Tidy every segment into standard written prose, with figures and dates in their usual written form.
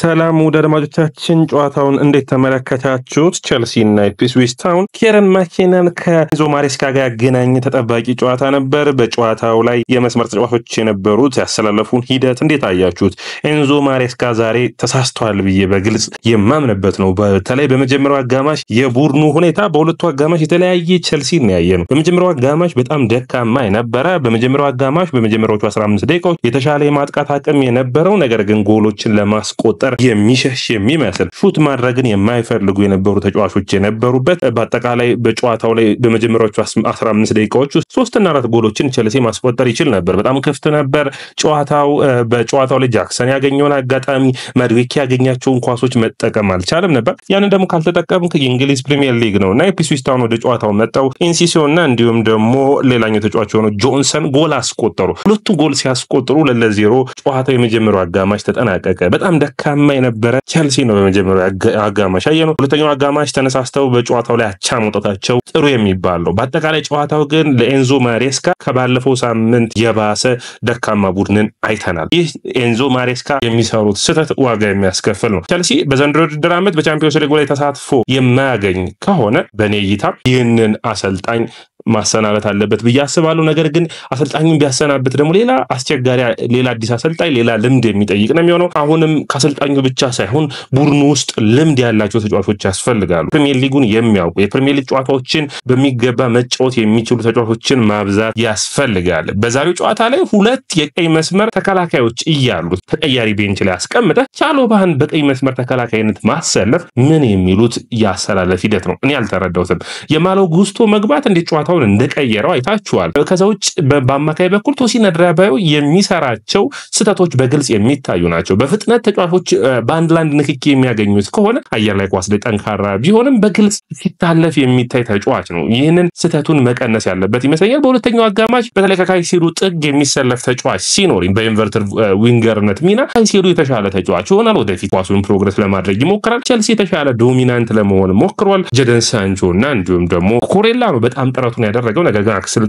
ሰላም ወደ አድማጮቻችን ጨዋታውን እንዴት ተመለከታችሁት? ቸልሲ እና ኢፕስዊች ታውን ኬረን ማኬናን ከኤንዞ ማሬስካ ጋር ያገናኘ ተጠባቂ ጨዋታ ነበር። በጨዋታው ላይ የመስመር ተጫዋቾች የነበሩት ያስተላለፉን ሂደት እንዴት አያችሁት? ኤንዞ ማሬስካ ዛሬ ተሳስቷል ብዬ በግልጽ የማምንበት ነው። በተለይ በመጀመሪያው አጋማሽ የቡድኑ ሁኔታ በሁለቱ አጋማሽ የተለያየ ቸልሲ ነው ያየነው። በመጀመሪያው አጋማሽ በጣም ደካማ የነበረ በመጀመሪያው አጋማሽ በመጀመሪያዎቹ 15 ደቂቃዎች የተሻለ የማጥቃት አቅም የነበረው ነገር ግን ጎሎችን ለማስቆጠር የሚሸሽ የሚመስል ሹት ማድረግን የማይፈልጉ የነበሩ ተጫዋቾች የነበሩበት በአጠቃላይ በጨዋታው ላይ በመጀመሪያዎቹ 15 ደቂቃዎች ውስጥ 3 እና 4 ጎሎችን ቸልሲ ማስቆጠር ይችል ነበር። በጣም ክፍት ነበር ጨዋታው። በጨዋታው ላይ ጃክሰን ያገኘውን አጋጣሚ ማድዌኪ ያገኛቸውን ኳሶች መጠቀም አልቻለም ነበር። ያንን ደግሞ ካልተጠቀምክ የእንግሊዝ ፕሪሚየር ሊግ ነውና ኢፕስዊች ታውን ወደ ጨዋታው መጣው። ኢንሲሲዮና እንዲሁም ደግሞ ሌላኛው ተጫዋች ሆኖ ጆንሰን ጎል አስቆጠሩ። ሁለቱ ጎል ሲያስቆጥሩ ለ0 ጨዋታው የመጀመሪያው አጋማሽ ተጠናቀቀ። በጣም ደካማ የነበረ ቸልሲ ነው በመጀመሪያው አጋማሽ ያየነው። ሁለተኛው አጋማሽ ተነሳስተው በጨዋታው ላይ አቻ መውጣታቸው ጥሩ የሚባል ነው። በአጠቃላይ ጨዋታው ግን ለኤንዞ ማሬስካ ከባለፈው ሳምንት የባሰ ደካማ ቡድንን አይተናል። ይህ ኤንዞ ማሬስካ የሚሰሩት ስህተት ዋጋ የሚያስከፍል ነው። ቸልሲ በዘንድሮ ውድድር ዓመት በቻምፒዮንስ ሊግ ላይ ተሳትፎ የማያገኝ ከሆነ በኔ እይታ ይህንን አሰልጣኝ ማሰናበት አለበት ብዬ አስባለሁ። ነገር ግን አሰልጣኙን ቢያሰናበት ደግሞ ሌላ አስቸጋሪ ሌላ አዲስ አሰልጣኝ ሌላ ልምድ የሚጠይቅ ነው የሚሆነው። አሁንም ከአሰልጣኙ ብቻ ሳይሆን ቡድኑ ውስጥ ልምድ ያላቸው ተጫዋቾች ያስፈልጋሉ። ፕሪሚየር ሊጉን የሚያውቁ የፕሪሚየር ሊግ ጨዋታዎችን በሚገባ መጫወት የሚችሉ ተጫዋቾችን ማብዛት ያስፈልጋል። በዛሬው ጨዋታ ላይ 2 የቀይ መስመር ተከላካዮች እያሉት ተቀያሪ ቤንች ላይ አስቀምጠ ቻሎባህን በቀይ መስመር ተከላካይነት ማሰለፍ ምን የሚሉት ያሰላለፍ ሂደት ነው? እኔ አልተረዳሁትም። የማሎ ጉስቶ መግባት እንዴት ጨዋታው እንደቀየረው አይታችኋል። ከዛው ውጭ በአማካይ በኩል ቶሲን አድራባዮ የሚሰራቸው ስህተቶች በግልጽ የሚታዩ ናቸው። በፍጥነት ተጫዋቾች በአንድ ላንድ ንክኪ የሚያገኙት ከሆነ አየር ላይ ኳስ ላይ ጠንካራ ቢሆንም በግልጽ ሲታለፍ የሚታይ ተጫዋች ነው። ይህንን ስህተቱን መቀነስ ያለበት ይመስለኛል። በሁለተኛው አጋማሽ በተለይ ከካይሴዶ ጥግ የሚሰለፍ ተጫዋች ሲኖር በኢንቨርተር ዊንገርነት ሚና ካይሴዶ የተሻለ ተጫዋች ይሆናል። ወደፊት ኳሱን ፕሮግረስ ለማድረግ ይሞክራል። ቸልሲ የተሻለ ዶሚናንት ለመሆን ሞክሯል። ጀደን ሳንቾ እና እንዲሁም ደግሞ ኮሬላ ነው በጣም ጥረቱን ያደረገው። ነገር ግን አክሰል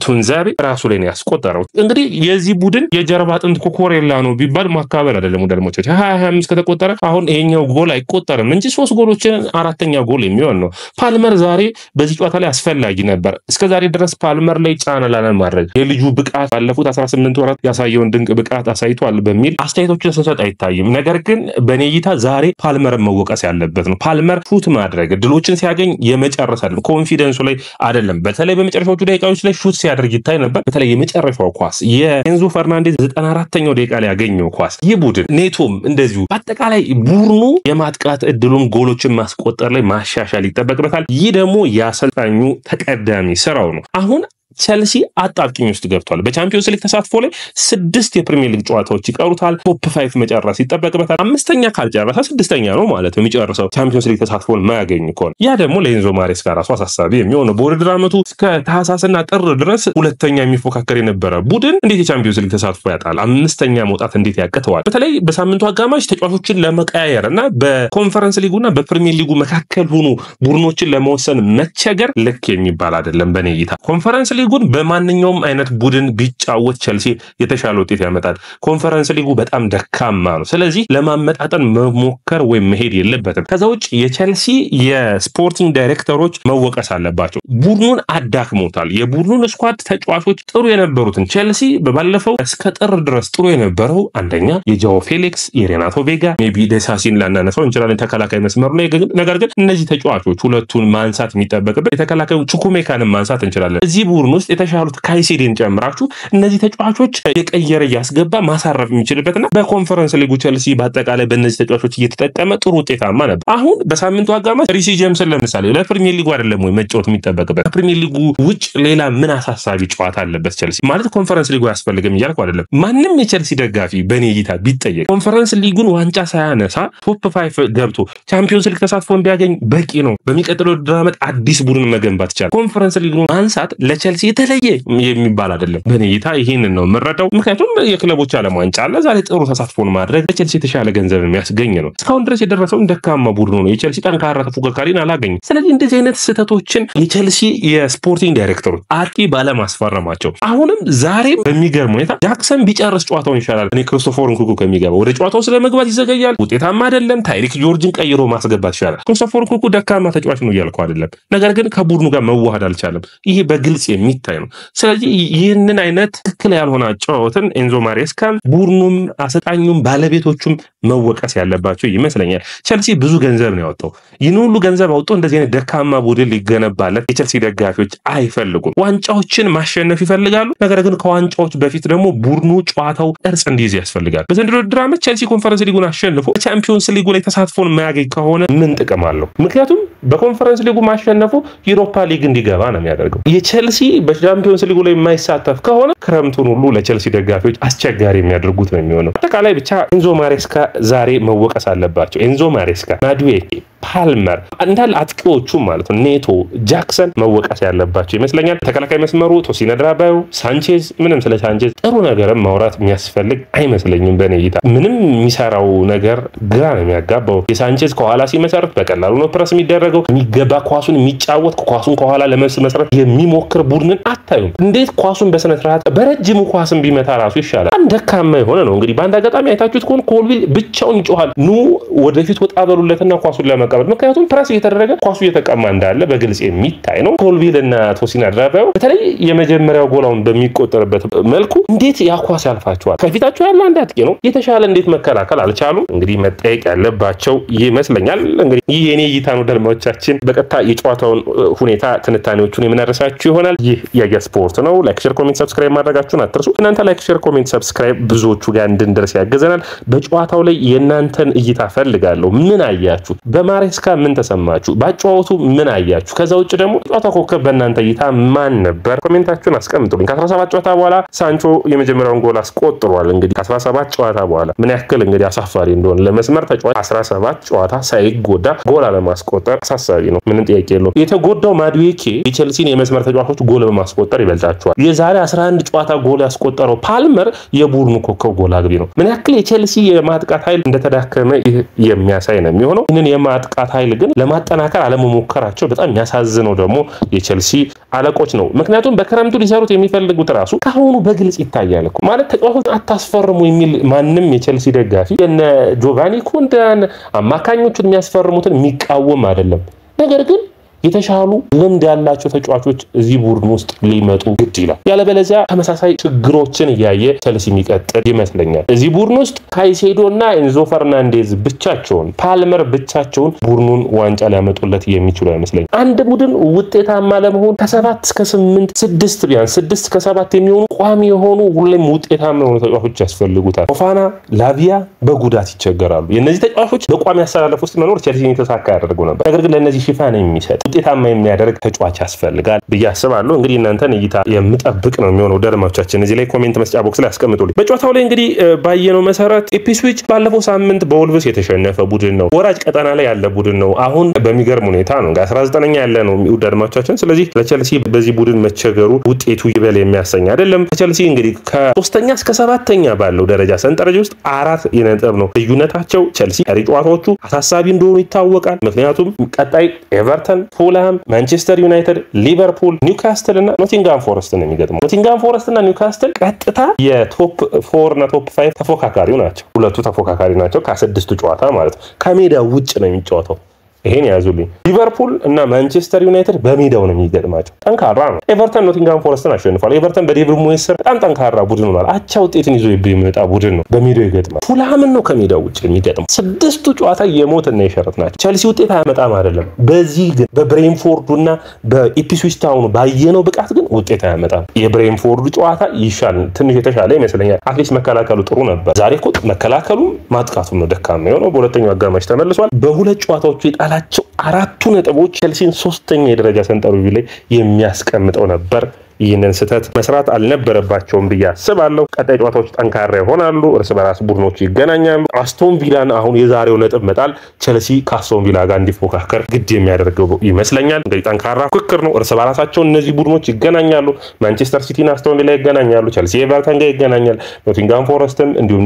ቱንዛቤ ራሱ ላይ ነው ያስቆጠረው። እንግዲህ የዚህ ቡድን የጀርባ አጥንት ኮሬላ ነው ቢባል ማካበር አይደለም። ወደልሞች 25 ከተቆጠረ አሁን ይሄኛው ጎል አይቆጠርም እንጂ 3 ጎሎችን አራተኛ ጎል የሚሆን ነው። ፓልመር ዛሬ በዚህ ጨዋታ ላይ አስፈላጊ ነበር። እስከዛሬ ድረስ ፓልመር ላይ ጫና ላለማድረግ የልጁ ብቃት ባለፉት 18 ወራት ያሳየውን ድንቅ ብቃት አሳይቷል በሚል አስተያየቶችን ሲሰጥ አይታይም። ነገር ግን በኔ እይታ ዛሬ ፓልመር መወቀስ ያለበት ነው። ፓልመር ሹት ማድረግ ድሎችን ሲያገኝ የመጨረስ አይደለም፣ ኮንፊደንሱ ላይ አይደለም። በተለይ በመጨረሻዎቹ ደቂቃዎች ላይ ሹት ሲያደርግ ይታይ ነበር። በተለይ የመጨረሻው ኳስ የኤንዞ ፈርናንዴዝ 94ኛው ደቂቃ ላይ ያገኘው ኳስ ይህ ቡድን ኔቶም እንደዚሁ በአጠቃላይ ቡድኑ የማጥቃት እድሉን ጎሎችን ማስቆጠር ላይ ማሻሻል ይጠበቅበታል። ይህ ደግሞ የአሰልጣኙ ተቀዳሚ ስራው ነው። አሁን ቸልሲ አጣብቂኝ ውስጥ ገብቷል። በቻምፒዮንስ ሊግ ተሳትፎ ላይ 6 የፕሪሚየር ሊግ ጨዋታዎች ይቀሩታል። ቶፕ 5 መጨረስ ይጠበቅበታል። 5ኛ ካልጨረሰ 6ኛ ነው ማለት ነው የሚጨርሰው ቻምፒዮንስ ሊግ ተሳትፎን ማያገኝ ከሆነ። ያ ደግሞ ለኤንዞ ማሬስካ ራሱ አሳሳቢ የሚሆነው በውድድር ዓመቱ እስከ ታህሳስና ጥር ድረስ 2ኛ የሚፎካከር የነበረ ቡድን እንዴት የቻምፒዮንስ ሊግ ተሳትፎ ያጣል? 5ኛ መውጣት እንዴት ያቅተዋል? በተለይ በሳምንቱ አጋማሽ ተጫዋቾችን ለመቀያየር እና በኮንፈረንስ ሊጉና በፕሪሚየር ሊጉ መካከል ሆኖ ቡድኖችን ለመወሰን መቸገር ልክ የሚባል አይደለም በኔ እይታ። ኮንፈረንስ ሊጉን በማንኛውም አይነት ቡድን ቢጫወት ቸልሲ የተሻለ ውጤት ያመጣል። ኮንፈረንስ ሊጉ በጣም ደካማ ነው። ስለዚህ ለማመጣጠን መሞከር ወይም መሄድ የለበትም። ከዛ ውጭ የቸልሲ የስፖርቲንግ ዳይሬክተሮች መወቀስ አለባቸው። ቡድኑን አዳክሞታል። የቡድኑን ስኳድ ተጫዋቾች ጥሩ የነበሩትን ቸልሲ በባለፈው እስከ ጥር ድረስ ጥሩ የነበረው አንደኛ የጃኦ ፌሊክስ፣ የሬናቶ ቬጋ፣ ሜቢ ደሳሲን ላናነሳው እንችላለን ተከላካይ መስመር ነው። ነገር ግን እነዚህ ተጫዋቾች ሁለቱን ማንሳት የሚጠበቅበት የተከላካዩ ቹኩሜካንን ማንሳት እንችላለን። እዚህ ቡድኑ ውስጥ የተሻሉት ካይሴዶን ጨምራችሁ እነዚህ ተጫዋቾች የቀየረ ያስገባ ማሳረፍ የሚችልበትና በኮንፈረንስ ሊጉ ቸልሲ በአጠቃላይ በእነዚህ ተጫዋቾች እየተጠቀመ ጥሩ ውጤታማ ነበር። አሁን በሳምንቱ አጋማሽ ሪሲ ጄምስን ለምሳሌ ለፕሪሚየር ሊጉ አይደለም ወይ መጫወት የሚጠበቅበት? ፕሪሚየር ሊጉ ውጭ ሌላ ምን አሳሳቢ ጨዋታ አለበት ቸልሲ? ማለት ኮንፈረንስ ሊጉ ያስፈልግም እያልኩ አይደለም። ማንም የቸልሲ ደጋፊ በኔ እይታ ቢጠየቅ ኮንፈረንስ ሊጉን ዋንጫ ሳያነሳ ቶፕ 5 ገብቶ ቻምፒዮንስ ሊግ ተሳትፎን ቢያገኝ በቂ ነው። በሚቀጥለው ውድድር ዓመት አዲስ ቡድን መገንባት ይችላል። ኮንፈረንስ ሊጉን ማንሳት ለቸልሲ ከቼልሲ የተለየ የሚባል አይደለም። በኔታ ይሄንን ነው የምረዳው። ምክንያቱም የክለቦች ዓለም ዋንጫ አለ። ዛሬ ጥሩ ተሳትፎን ማድረግ ለቼልሲ የተሻለ ገንዘብ የሚያስገኝ ነው። እስካሁን ድረስ የደረሰው ደካማ ቡድኑ ነው። የቼልሲ ጠንካራ ተፎካካሪን አላገኘም። ስለዚህ እንደዚህ አይነት ስህተቶችን የቼልሲ የስፖርቲንግ ዳይሬክተሮች አጥቂ ባለማስፈረማቸው አሁንም ዛሬም በሚገርም ሁኔታ ጃክሰን ቢጨርስ ጨዋታውን ይሻላል። እኔ ክሪስቶፈር ንኩኩ ከሚገባ ወደ ጨዋታው ስለመግባት ይዘገያል፣ ውጤታማ አይደለም። ታይሪክ ጆርጅን ቀይሮ ማስገባት ይሻላል። ክሪስቶፈር ንኩኩ ደካማ ተጫዋች ነው እያልኩ አይደለም፣ ነገር ግን ከቡድኑ ጋር መዋሃድ አልቻለም። ይሄ በግልጽ የሚታይ ነው። ስለዚህ ይህንን አይነት ትክክል ያልሆነ ጨዋታን ኤንዞ ማሬስካ ቡድኑም አሰልጣኙም ባለቤቶቹም መወቀስ ያለባቸው ይመስለኛል። ቼልሲ ብዙ ገንዘብ ነው ያወጣው። ይህን ሁሉ ገንዘብ አውጥቶ እንደዚህ አይነት ደካማ ቡድን ሊገነባለት የቼልሲ ደጋፊዎች አይፈልጉም። ዋንጫዎችን ማሸነፍ ይፈልጋሉ። ነገር ግን ከዋንጫዎች በፊት ደግሞ ቡድኑ ጨዋታው ቅርጽ እንዲይዝ ያስፈልጋል። በዘንድሮ ውድድር ዓመት ቼልሲ ኮንፈረንስ ሊጉን አሸንፎ ቻምፒዮንስ ሊጉ ላይ ተሳትፎን ማያገኝ ከሆነ ምን ጥቅም አለው? ምክንያቱም በኮንፈረንስ ሊጉ ማሸነፉ ዩሮፓ ሊግ እንዲገባ ነው የሚያደርገው። የቼልሲ በቻምፒዮንስ ሊጉ ላይ የማይሳተፍ ከሆነ ክረምቱን ሁሉ ለቼልሲ ደጋፊዎች አስቸጋሪ የሚያደርጉት ነው የሚሆነው። አጠቃላይ ብቻ ኤንዞ ማሬስካ ዛሬ መወቀስ አለባቸው። ኤንዞ ማሬስካ፣ ማዱዌኬ፣ ፓልመር እንዳል አጥቂዎቹ ማለት ነው፣ ኔቶ፣ ጃክሰን መወቀስ ያለባቸው ይመስለኛል። ተከላካይ መስመሩ ቶሲን አድራባዮ፣ ሳንቼዝ ምንም ስለ ሳንቼዝ ጥሩ ነገርም ማውራት የሚያስፈልግ አይመስለኝም። በኔ እይታ ምንም የሚሰራው ነገር ግራ ነው የሚያጋባው። የሳንቼዝ ከኋላ ሲመሰርት በቀላሉ ነው ፕረስ የሚደረገው። የሚገባ ኳሱን የሚጫወት ኳሱን ከኋላ ለመስራት የሚሞክር ቡድንን አታዩም። እንዴት ኳሱን በስነ ስርዓት በረጅሙ ኳስን ቢመታ ራሱ ይሻላል። አንድ ደካማ የሆነ ነው። እንግዲህ በአንድ አጋጣሚ አይታችሁት ከሆነ ኮልቪል ብቻውን ይጮሃል፣ ኑ ወደፊት ወጣ በሉለትና ኳሱን ለመቀበል። ምክንያቱም ፕረስ እየተደረገ ኳሱ እየተቀማ እንዳለ በግልጽ የሚታይ ነው። ኮልቪል እና ቶሲን አድራባዮ በተለይ የመጀመሪያው ጎላውን በሚቆጠርበት መልኩ እንዴት ያ ኳስ ያልፋቸዋል? ከፊታቸው ያለ አንድ አጥቂ ነው። የተሻለ እንዴት መከላከል አልቻሉም? እንግዲህ መጠየቅ ያለባቸው ይመስለኛል። እንግዲህ ይህ የኔ እይታ ነው። ደርማዎቻችን በቀጥታ የጨዋታውን ሁኔታ ትንታኔዎቹን የምናደርሳችሁ ይሆናል። ይህ ያያ ስፖርት ነው። ላይክ፣ ሼር፣ ኮሜንት፣ ሰብስክራይብ ማድረጋችሁን አትርሱ። እናንተ ላይክ፣ ሼር፣ ኮሜንት፣ ሰብስክራይብ ብዙዎቹ ጋር እንድንደርስ ያገዘናል። በጨዋታው ላይ የእናንተን እይታ ፈልጋለሁ። ምን አያችሁ? በማሬስካ ምን ተሰማችሁ? ባጨዋወቱ ምን አያችሁ? ከዛ ውጭ ደግሞ ጨዋታ ኮከብ በእናንተ እይታ ማን ነበር? ኮሜንታችሁን አስቀምጡልኝ። ከ17 ጨዋታ በኋላ ሳንቾ የመጀመሪያውን ጎል አስቆጥሯል። እንግዲህ ከ17 ጨዋታ በኋላ ምን ያክል እንግዲህ አሳፋሪ እንደሆነ ለመስመር ተጫዋች 17 ጨዋታ ሳይጎዳ ጎል አለማስቆጠር አሳሳቢ ነው። ምንም ጥያቄ የለውም። የተጎዳው ማዱዌኬ የቼልሲን የመስመር ተጫዋቾች ጎል በማስቆጠር ይበልጣቸዋል። የዛሬ 11 ጨዋታ ጎል ያስቆጠረው ፓልመር የቡድኑ ኮከብ ጎል አግቢ ነው። ምን ያክል የቼልሲ የማጥቃት ኃይል እንደተዳከመ የሚያሳይ ነው የሚሆነው። ይህንን የማጥቃት ኃይል ግን ለማጠናከር አለመሞከራቸው በጣም የሚያሳዝነው ደግሞ የቼልሲ አለቆች ነው። ምክንያቱም በክረምቱ ሊሰሩት የሚፈልጉት ራሱ ካሁኑ በግልጽ ይታያል እኮ ማለት ተጫዋቾች አታስፈርሙ የሚል ማንም የቼልሲ ደጋፊ የነ ጆቫኒ ኩንዳን አማካኞቹን የሚያስፈርሙትን የሚቃወም አይደለም። ነገር ግን የተሻሉ ልምድ ያላቸው ተጫዋቾች እዚህ ቡድን ውስጥ ሊመጡ ግድ ይላል። ያለበለዚያ ተመሳሳይ ችግሮችን እያየ ቼልሲ የሚቀጥል ይመስለኛል። እዚህ ቡድን ውስጥ ካይሴዶና ኤንዞ ፈርናንዴዝ ብቻቸውን፣ ፓልመር ብቻቸውን ቡድኑን ዋንጫ ሊያመጡለት የሚችሉ አይመስለኝም። አንድ ቡድን ውጤታማ ለመሆን ከ7 እስከ 8 6 ቢያንስ 6 እስከ 7 የሚሆኑ ቋሚ የሆኑ ሁሌም ውጤታማ የሆኑ ተጫዋቾች ያስፈልጉታል። ፎፋና፣ ላቪያ በጉዳት ይቸገራሉ። የነዚህ ተጫዋቾች በቋሚ አሰላለፍ ውስጥ መኖር ቼልሲን የተሳካ ያደርገው ነበር። ነገር ግን ለነዚህ ሽፋን የሚሰጥ ውጤታማ የሚያደርግ ተጫዋች ያስፈልጋል ብዬ አስባለሁ። እንግዲህ እናንተን እይታ የምጠብቅ ነው የሚሆነው። ደርማዎቻችን እዚህ ላይ ኮሜንት መስጫ ቦክስ ላይ አስቀምጡልኝ። በጨዋታው ላይ እንግዲህ ባየነው መሰረት ኢፕስዊች ባለፈው ሳምንት በወልቭስ የተሸነፈ ቡድን ነው። ወራጅ ቀጠና ላይ ያለ ቡድን ነው። አሁን በሚገርም ሁኔታ ነው 19ኛ ያለ ነው ደርማዎቻችን። ስለዚህ ለቼልሲ በዚህ ቡድን መቸገሩ ውጤቱ ይበል የሚያሰኝ አይደለም። ቼልሲ እንግዲህ ከ3ኛ እስከ 7ኛ ባለው ደረጃ ሰንጠረዥ ውስጥ 4 ነጥብ ነው ልዩነታቸው። ቼልሲ ቀሪ ጨዋታዎቹ አሳሳቢ እንደሆኑ ይታወቃል። ምክንያቱም ቀጣይ ኤቨርተን፣ ፉልሃም፣ ማንቸስተር ዩናይትድ፣ ሊቨርፑል፣ ኒውካስትል እና ኖቲንጋም ፎረስት ነው የሚገጥመው። ኖቲንጋም ፎረስት እና ኒውካስትል ቀጥታ የቶፕ 4 እና ቶፕ 5 ተፎካካሪው ናቸው። ሁለቱ ተፎካካሪ ናቸው ከ6ቱ ጨዋታ ማለት ነው። ከሜዳ ውጭ ነው የሚጫወተው። ይሄን ያዙልኝ። ሊቨርፑል እና ማንቸስተር ዩናይትድ በሜዳው ነው የሚገጥማቸው። ጠንካራ ነው። ኤቨርተን ኖቲንጋም ፎረስትን አሸንፏል። ኤቨርተን በዴቪድ ሞይስ በጣም ጠንካራ ቡድን ሆኗል። አቻ ውጤትን ይዞ የሚመጣ ቡድን ነው። በሜዳው ይገጥማል። ፉልሃምን ነው ከሜዳው ውጭ የሚገጥመው። 6ቱ ጨዋታ የሞትና የሸረት ናቸው። ቼልሲ ውጤት አያመጣም አይደለም። በዚህ ግን በብሬንፎርዱና በኢፕስዊች ታውን ባየነው ብቃት ግን ውጤት አያመጣም። የብሬንፎርዱ ጨዋታ ይሻል ትንሽ የተሻለ ይመስለኛል። አትሊስት መከላከሉ ጥሩ ነበር። ዛሬ እኮ መከላከሉም ማጥቃቱም ነው ደካማ የሆነው። በሁለተኛው አጋማሽ ተመልሷል። በሁለት ጨዋታዎቹ ጣላቸው 4 ነጥቦች ቼልሲን 3ኛ የደረጃ ሰንጠረዡ ላይ የሚያስቀምጠው ነበር ይህንን ስህተት መስራት አልነበረባቸውም ብዬ አስባለሁ። ቀጣይ ጨዋታዎች ጠንካራ ይሆናሉ። እርስ በራስ ቡድኖች ይገናኛሉ። አስቶን ቪላን አሁን የዛሬው ነጥብ መጣል ቸልሲ ከአስቶን ቪላ ጋር እንዲፎካከር ግድ የሚያደርገው ይመስለኛል። እንግዲህ ጠንካራ ፉክክር ነው። እርስ በራሳቸው እነዚህ ቡድኖች ይገናኛሉ። ማንቸስተር ሲቲና አስቶን ቪላ ይገናኛሉ። ቸልሲ ኤቨርተን ጋር ይገናኛል። ኖቲንጋም ፎረስትም እንዲሁም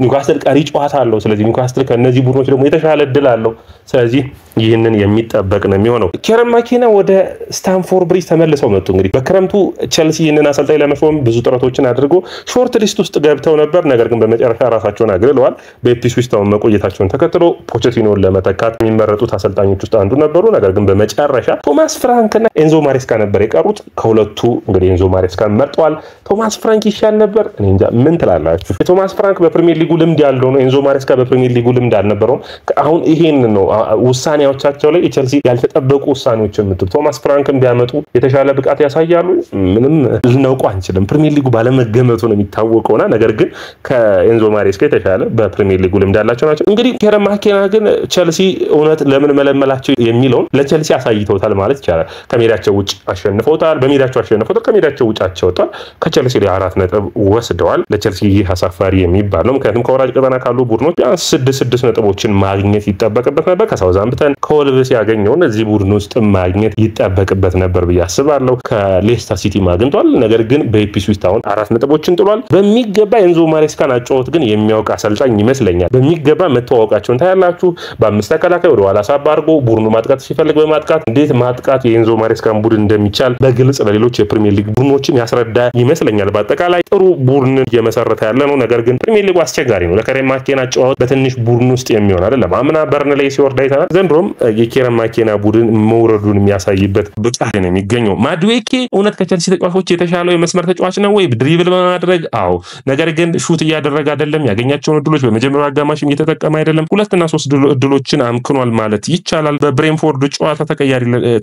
ኒውካስትል ቀሪ ጨዋታ አለው። ስለዚህ ኒውካስትል ከነዚህ ቡድኖች ደግሞ የተሻለ እድል አለው። ስለዚህ ይህንን የሚጠበቅ ነው የሚሆነው። ኬረን ማኬና ወደ ስታንፎርድ ብሪጅ ተመልሰው መጡ። እንግዲህ በክረምቱ ቸልሲ ይህንን አሰልጣኝ ለመሾም ብዙ ጥረቶችን አድርጎ ሾርት ሊስት ውስጥ ገብተው ነበር። ነገር ግን በመጨረሻ ራሳቸውን አግልለዋል። በኢፕስዊች ታውን መቆየታቸውን ተከትሎ ፖቼቲኖን ለመተካት የሚመረጡት አሰልጣኞች ውስጥ አንዱ ነበሩ። ነገር ግን በመጨረሻ ቶማስ ፍራንክና ኤንዞ ማሬስካ ነበር የቀሩት። ከሁለቱ እንግዲህ ኤንዞ ማሬስካ መርጠዋል። ቶማስ ፍራንክ ይሻል ነበር። እኔ እንጃ ምን ትላላችሁ? ቶማስ ፍራንክ በፕሪሚየር ሊጉ ልምድ ያለው ነው። ኤንዞ ማሬስካ በፕሪሚየር ሊጉ ልምድ አልነበረውም። አሁን ይሄን ነው ውሳኔዎቻቸው ላይ የቸልሲ ያልተጠበቁ ውሳኔዎችን ምትል ቶማስ ፍራንክን ቢያመጡ የተሻለ ብቃት ያሳያሉ። ምንም ልናውቀው አንችልም። ፕሪሚየር ሊጉ ባለመገመቱ ነው የሚታወቀውና ነገር ግን ከኤንዞ ማሬስካ የተሻለ በፕሪሚየር ሊጉ ልምድ ያላቸው ናቸው። እንግዲህ ኬረን ማኬና ግን ቸልሲ እውነት ለምን መለመላቸው የሚለውን ለቸልሲ አሳይተውታል ማለት ይቻላል። ከሜዳቸው ውጭ አሸንፈውታል። በሜዳቸው አሸንፈውታል። ከሜዳቸው ውጭ አቸውታል። ከቸልሲ ላይ 4 ነጥብ ወስደዋል። ለቸልሲ ይህ አሳፋሪ የሚባል ነው። ምክንያቱም ከወራጅ ቀጠና ካሉ ቡድኖች ቢያንስ 6 ነጥቦችን ማግኘት ይጠበቅበት ነበር። ከሳውዛምፕተን ከወልቭስ ያገኘውን እዚህ ቡድን ውስጥ ማግኘት ይጠበቅበት ነበር ብዬ አስባለሁ። ከሌስተር ሲቲ ማግኝቷል። ነገር ግን በኢፕስዊች ታውን 4 ነጥቦችን ጥሏል። በሚገባ ኤንዞ ማሬስካን አጫወት ግን የሚያውቅ አሰልጣኝ ይመስለኛል። በሚገባ መተዋወቃቸውን ታያላችሁ። በአምስት ተከላካይ ወደ ኋላ ሳብ አድርጎ ቡድኑ ማጥቃት ሲፈልግ በማጥቃት እንዴት ማጥቃት የኤንዞ ማሬስካን ቡድን እንደሚቻል በግልጽ ለሌሎች የፕሪሚየር ሊግ ቡድኖችም ያስረዳ ይመስለኛል። በአጠቃላይ ጥሩ ቡድንን እየመሰረተ ያለ ነው። ነገር ግን ፕሪሚየር ሊጉ አስቸጋሪ ነው። ለኬረን ማኬና አጫወት በትንሽ ቡድን ውስጥ የሚሆን አይደለም። አምና በርንሌይ ሲወርድ አይተናል። ዘንድሮም የኬረን ማኬና ቡድን መውረዱን የሚያሳይበት ብቃት ነው የሚገኘው። ማድዌኬ እውነት ከቸልሲ ተጫዋቾች የተሻለው የመስመር ተጫዋች ነው ወይ? ድሪብል በማድረግ አዎ፣ ነገር ግን ሹት እያደረገ አይደለም። ያገኛቸውን እድሎች በመጀመሪያው አጋማሽም እየተጠቀመ አይደለም። 2 እና 3 እድሎችን አምክኗል ማለት ይቻላል። በብሬንፎርድ ጨዋታ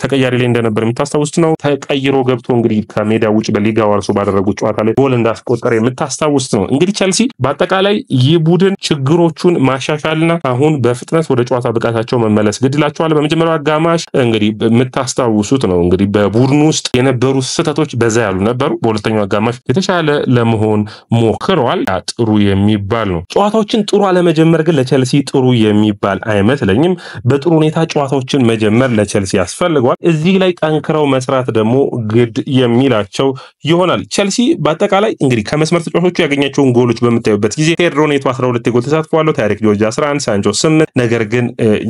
ተቀያሪ ላይ እንደነበር የምታስታውሱት ነው። ተቀይሮ ገብቶ እንግዲህ ከሜዳ ውጭ በሊጋ ዋርሶ ባደረጉት ጨዋታ ላይ ጎል እንዳስቆጠረ የምታስታውሱት ነው። እንግዲህ ቸልሲ በአጠቃላይ ይህ ቡድን ችግሮቹን ማሻሻልና አሁን በፍጥነት ወደ ጨዋታ ብቃታቸው መመለስ ግድላቸዋል። በመጀመሪያው አጋማሽ እንግዲህ የምታስታውሱት ነው። እንግዲህ በቡድኑ ውስጥ የነበሩ ስህተቶች በዛ ያሉ ነበሩ። በሁለተኛው አጋማሽ የተሻለ ለመሆን ሞክረዋል። ጥሩ የሚባል ነው። ጨዋታዎችን ጥሩ አለመጀመር ግን ለቸልሲ ጥሩ የሚባል አይመስለኝም። በጥሩ ሁኔታ ጨዋታዎችን መጀመር ለቸልሲ ያስፈልገዋል። እዚህ ላይ ጠንክረው መስራት ደግሞ ግድ የሚላቸው ይሆናል። ቸልሲ በአጠቃላይ እንግዲህ ከመስመር ተጫዋቾቹ ያገኛቸውን ጎሎች በምታዩበት ጊዜ ፔድሮ ኔቶ 12 ጎል ተሳትፏል። ታሪክ ጆርጅ 11፣ ሳንቾ 8። ነገር ግን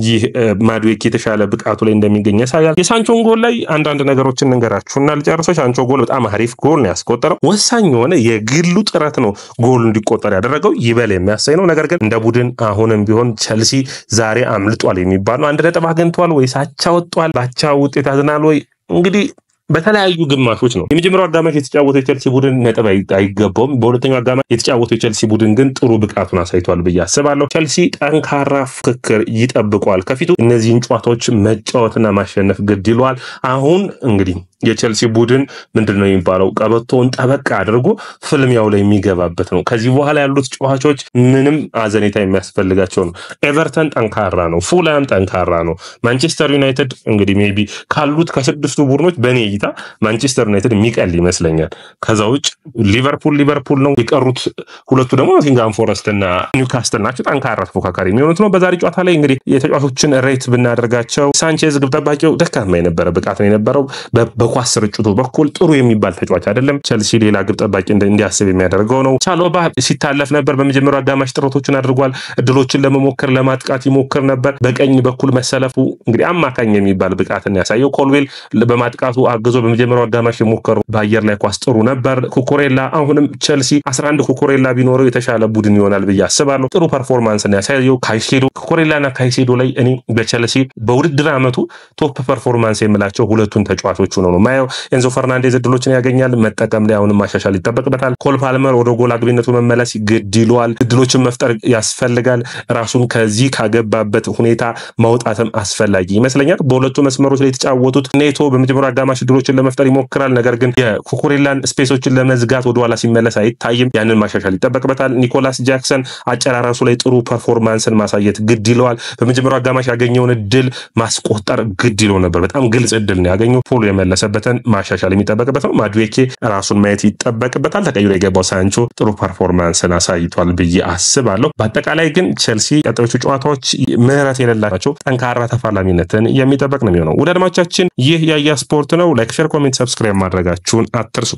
ይህ ማድዌኬ የተሻለ ብቃቱ ላይ እንደሚገኝ ያሳያል። የሳንቾን ጎል ላይ አንዳንድ ነገሮችን እንገራችሁና ልጨርሰው። ሳንቾ ጎል በጣም አሪፍ ጎል ነው ያስቆጠረው። ወሳኝ የሆነ የግሉ ጥረት ነው ጎል እንዲቆጠር ያደረገው። ይበል የሚያሳይ ነው። ነገር ግን እንደ ቡድን አሁንም ቢሆን ቸልሲ ዛሬ አምልጧል የሚባል ነው። 1 ነጥብ አግኝቷል ወይስ አቻ ወጥቷል? ባቻ ውጤት ያዝናል ወይ? እንግዲህ በተለያዩ ግማሾች ነው። የመጀመሪያው አጋማሽ የተጫወተው የቸልሲ ቡድን ነጥብ አይገባውም። በሁለተኛው አጋማሽ የተጫወተው የቸልሲ ቡድን ግን ጥሩ ብቃቱን አሳይቷል ብዬ አስባለሁ። ቸልሲ ጠንካራ ፍክክር ይጠብቀዋል ከፊቱ። እነዚህን ጨዋታዎች መጫወትና ማሸነፍ ግድ ይለዋል። አሁን እንግዲህ የቸልሲ ቡድን ምንድነው የሚባለው ቀበቶውን ጠበቅ አድርጎ ፍልሚያው ላይ የሚገባበት ነው። ከዚህ በኋላ ያሉት ጨዋታዎች ምንም አዘኔታ የሚያስፈልጋቸው ነው። ኤቨርተን ጠንካራ ነው። ፉላም ጠንካራ ነው። ማንቸስተር ዩናይትድ እንግዲህ ሜቢ ካሉት ከ6ቱ ቡድኖች በኔ እይታ ማንቸስተር ዩናይትድ የሚቀል ይመስለኛል። ከዛ ውጭ ሊቨርፑል ነው። የቀሩት ሁለቱ ደግሞ ኖቲንጋም ፎረስት እና ኒውካስትል ናቸው። ጠንካራ ተፎካካሪ የሚሆኑት ነው። በዛሬ ጨዋታ ላይ እንግዲህ የተጫዋቾችን ሬት ብናደርጋቸው ሳንቼዝ ግብ ጠባቂው ደካማ የነበረ ብቃት ነው የነበረው። በኳስ ስርጭቱ በኩል ጥሩ የሚባል ተጫዋች አይደለም። ቸልሲ ሌላ ግብ ጠባቂ እንዲያስብ የሚያደርገው ነው። ቻሎባ ሲታለፍ ነበር። በመጀመሪያው አጋማሽ ጥረቶችን አድርጓል። እድሎችን ለመሞከር ለማጥቃት ይሞክር ነበር። በቀኝ በኩል መሰለፉ እንግዲህ አማካኝ የሚባል ብቃትን ያሳየው። ኮልዌል በማጥቃቱ አግዞ በመጀመሪያው አጋማሽ የሞከረው በአየር ላይ ኳስ ጥሩ ነበር። ኩኩሬላ አሁንም ቸልሲ 11 ኩኩሬላ ቢኖረው የተሻለ ቡድን ይሆናል ብዬ አስባለሁ። ጥሩ ፐርፎርማንስን ያሳየው ካይሴዶ ኩኩሬላና ካይሴዶ ላይ እኔ በቸልሲ በውድድር ዓመቱ ቶፕ ፐርፎርማንስ የምላቸው ሁለቱን ተጫዋቾች ነው ማየው። ኤንዞ ፈርናንዴዝ እድሎችን ያገኛል። መጠቀም ላይ አሁንም ማሻሻል ይጠበቅበታል። ኮል ፓልመር ወደ ጎል አግቢነቱ መመለስ ግድ ይለዋል። እድሎችን መፍጠር ያስፈልጋል። ራሱን ከዚህ ካገባበት ሁኔታ ማውጣትም አስፈላጊ ይመስለኛል። በሁለቱ መስመሮች ላይ የተጫወቱት ኔቶ በመጀመሪያው አጋማሽ እድሎችን ለመፍጠር ይሞክራል። ነገር ግን የኩኩሬላን ስፔሶችን ለመዝጋት ወደ ኋላ ሲመለስ አይታይም። ያንን ማሻሻል ይጠበቅበታል። ኒኮላስ ጃክሰን አጨራረሱ ላይ ጥሩ ፐርፎርማንስን ማሳየት ግድ ይለዋል። በመጀመሪያው አጋማሽ ያገኘውን እድል ማስቆጠር ግድ ይለው ነበር። በጣም ግልጽ እድል ነው ያገኘው። ፖሎ የመለሰ የደረሰበትን ማሻሻል የሚጠበቅበት ነው። ማዱዌኬ ራሱን ማየት ይጠበቅበታል። ተቀይሮ የገባው ሳንቾ ጥሩ ፐርፎርማንስን አሳይቷል ብዬ አስባለሁ። በአጠቃላይ ግን ቼልሲ ቀጣዮቹ ጨዋታዎች ምህረት የሌላቸው ጠንካራ ተፋላሚነትን የሚጠበቅ ነው የሚሆነው። ውድ አድማጮቻችን ይህ ያያ ስፖርት ነው። ላይክ፣ ሼር፣ ኮሜንት፣ ሰብስክራይብ ማድረጋችሁን አትርሱ።